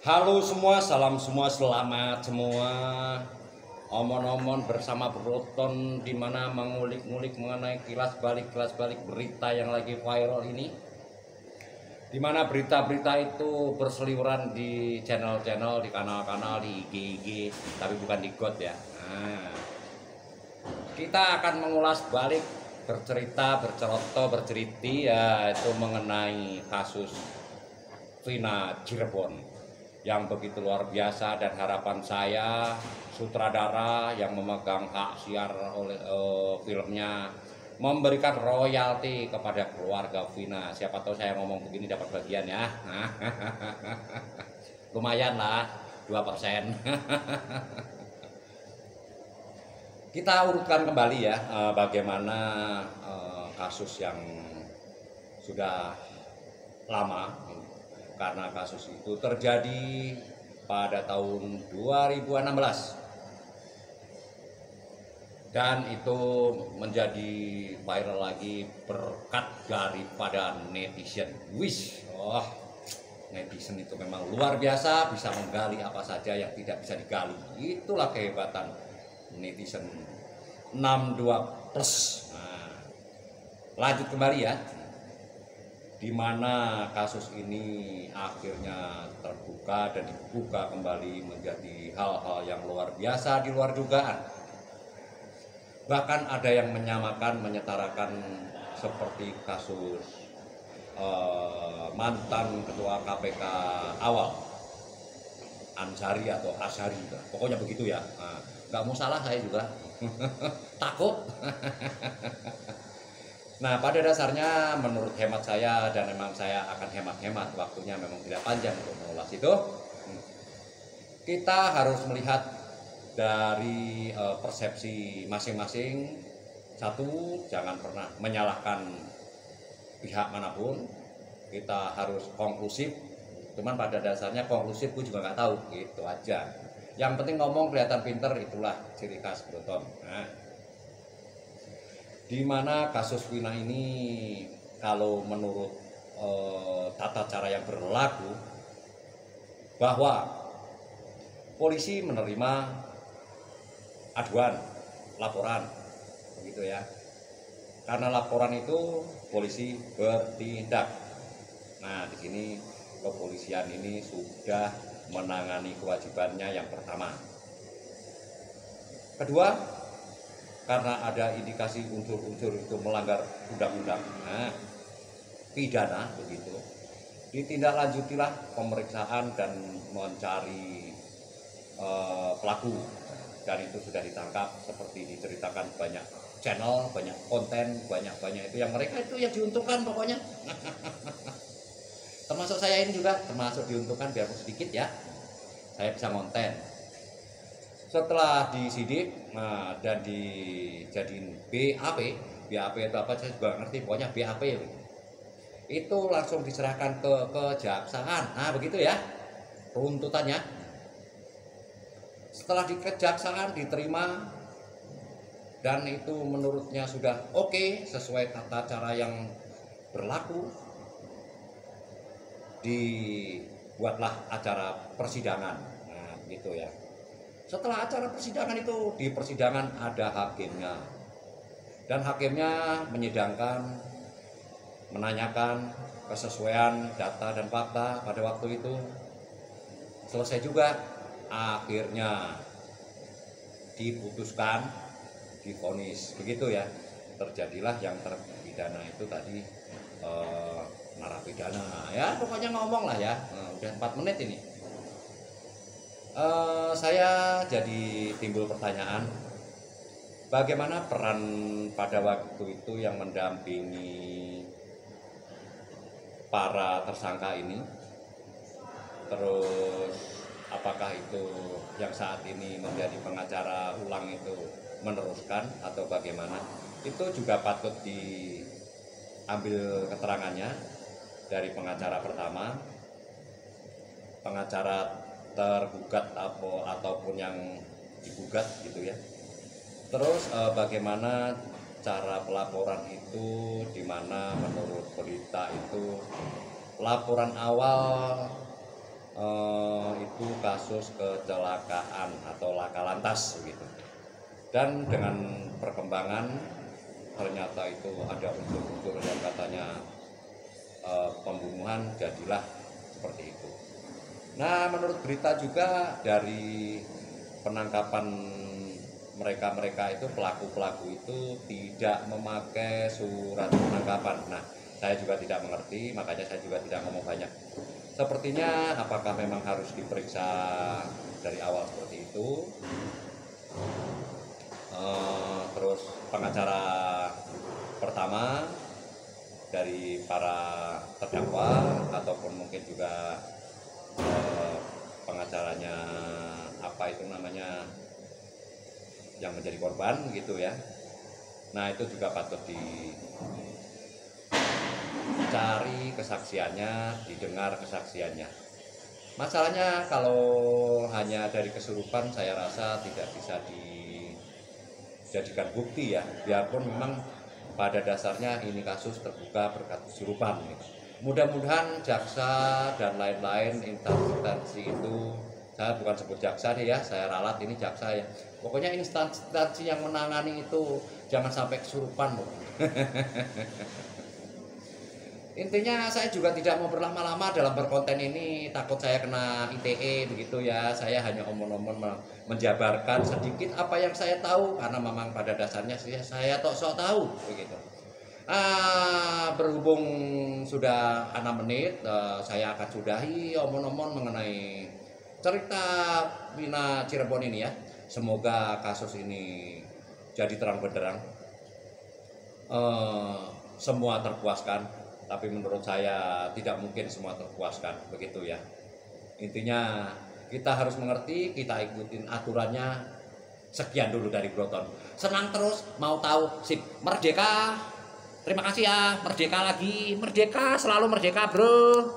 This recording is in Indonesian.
Halo semua, salam semua, selamat semua. Omon-omon bersama Broton di mana mengulik-ngulik mengenai kilas balik berita yang lagi viral ini. Di mana berita-berita itu berseliweran di channel-channel, di kanal-kanal, di IG, tapi bukan di God ya. Nah, kita akan mengulas balik, berceriti ya itu mengenai kasus Vina Cirebon yang begitu luar biasa, dan harapan saya sutradara yang memegang hak siar oleh filmnya memberikan royalti kepada keluarga Vina. Siapa tahu saya ngomong begini dapat bagian ya. Lumayan lah 2%. Kita urutkan kembali ya bagaimana kasus yang sudah lama, karena kasus itu terjadi pada tahun 2016 dan itu menjadi viral lagi berkat daripada netizen. Netizen itu memang luar biasa, bisa menggali apa saja yang tidak bisa digali. Itulah kehebatan netizen 62 plus. Nah, lanjut kembali ya, di mana kasus ini akhirnya terbuka dan dibuka kembali menjadi hal-hal yang luar biasa, di luar dugaan. Bahkan ada yang menyamakan, menyetarakan seperti kasus mantan ketua KPK awal, Ansari atau Asyari, pokoknya begitu ya. Nah, nggak mau salah saya juga takut. Nah, pada dasarnya menurut hemat saya, dan memang saya akan hemat-hemat, waktunya memang tidak panjang untuk mengulas itu. Kita harus melihat dari persepsi masing-masing. Satu, jangan pernah menyalahkan pihak manapun. Kita harus konklusif. Cuman pada dasarnya konklusif gue juga nggak tahu, gitu aja. Yang penting ngomong kelihatan pinter, itulah ciri khas Broton. Nah, di mana kasus Vina ini kalau menurut tata cara yang berlaku, bahwa polisi menerima aduan, laporan, begitu ya. Karena laporan itu polisi bertindak. Nah, di sini kepolisian ini sudah menangani kewajibannya yang pertama. Kedua, karena ada indikasi unsur-unsur itu melanggar undang-undang, nah, pidana begitu, ditindaklanjutilah pemeriksaan dan mencari pelaku, dan itu sudah ditangkap. Seperti diceritakan banyak channel, banyak konten, banyak itu yang mereka itu yang diuntungkan pokoknya. Termasuk saya ini juga termasuk diuntungkan, biar sedikit ya, saya bisa konten. Setelah disidik dan dijadiin BAP itu apa saya juga ngerti, pokoknya BAP itu langsung diserahkan ke kejaksaan. Nah, begitu ya runtutannya. Setelah di kejaksaan diterima dan itu menurutnya sudah oke, sesuai tata cara yang berlaku, dibuatlah acara persidangan. Nah, gitu ya. Setelah acara persidangan itu, di persidangan ada hakimnya, dan hakimnya menyidangkan, menanyakan kesesuaian data dan fakta pada waktu itu. Selesai juga, akhirnya diputuskan, divonis, begitu ya. Terjadilah yang terpidana itu tadi narapidana ya, pokoknya ngomong lah ya. Udah 4 menit ini. Saya jadi timbul pertanyaan, bagaimana peran pada waktu itu yang mendampingi para tersangka ini? Terus apakah itu yang saat ini menjadi pengacara ulang itu meneruskan atau bagaimana? Itu juga patut diambil keterangannya dari pengacara pertama, pengacara tergugat ataupun yang digugat gitu ya. Terus bagaimana cara pelaporan itu, di mana menurut berita itu laporan awal kasus kecelakaan atau laka lantas gitu. Dan dengan perkembangan ternyata itu ada unsur-unsur yang katanya pembunuhan, jadilah seperti itu. Nah, menurut berita juga dari penangkapan mereka-mereka itu, pelaku-pelaku itu tidak memakai surat penangkapan. Nah, saya juga tidak mengerti, makanya saya juga tidak ngomong banyak. Sepertinya apakah memang harus diperiksa dari awal seperti itu. Terus pengacara pertama dari para terdakwa ataupun mungkin juga pengacaranya apa itu namanya yang menjadi korban gitu ya. Nah, itu juga patut dicari kesaksiannya, didengar kesaksiannya. Masalahnya kalau hanya dari kesurupan saya rasa tidak bisa dijadikan bukti ya, biarpun memang pada dasarnya ini kasus terbuka berkat kesurupan gitu. Mudah-mudahan jaksa dan lain-lain instansi itu, saya bukan sebut jaksa deh ya, saya ralat ini jaksa ya. Pokoknya instansi yang menangani itu jangan sampai kesurupan. Intinya saya juga tidak mau berlama-lama dalam berkonten ini, takut saya kena ITE begitu ya. Saya hanya omong-omong menjabarkan sedikit apa yang saya tahu, karena memang pada dasarnya saya sok tahu begitu. Berhubung sudah 6 menit, saya akan sudahi omong-omong mengenai cerita Wina Cirebon ini ya. Semoga kasus ini jadi terang benderang, semua terpuaskan. Tapi menurut saya tidak mungkin semua terpuaskan begitu ya. Intinya kita harus mengerti, kita ikutin aturannya. Sekian dulu dari Broton. Senang terus, mau tahu, sip, merdeka. Terima kasih ya, merdeka lagi, merdeka, selalu merdeka bro.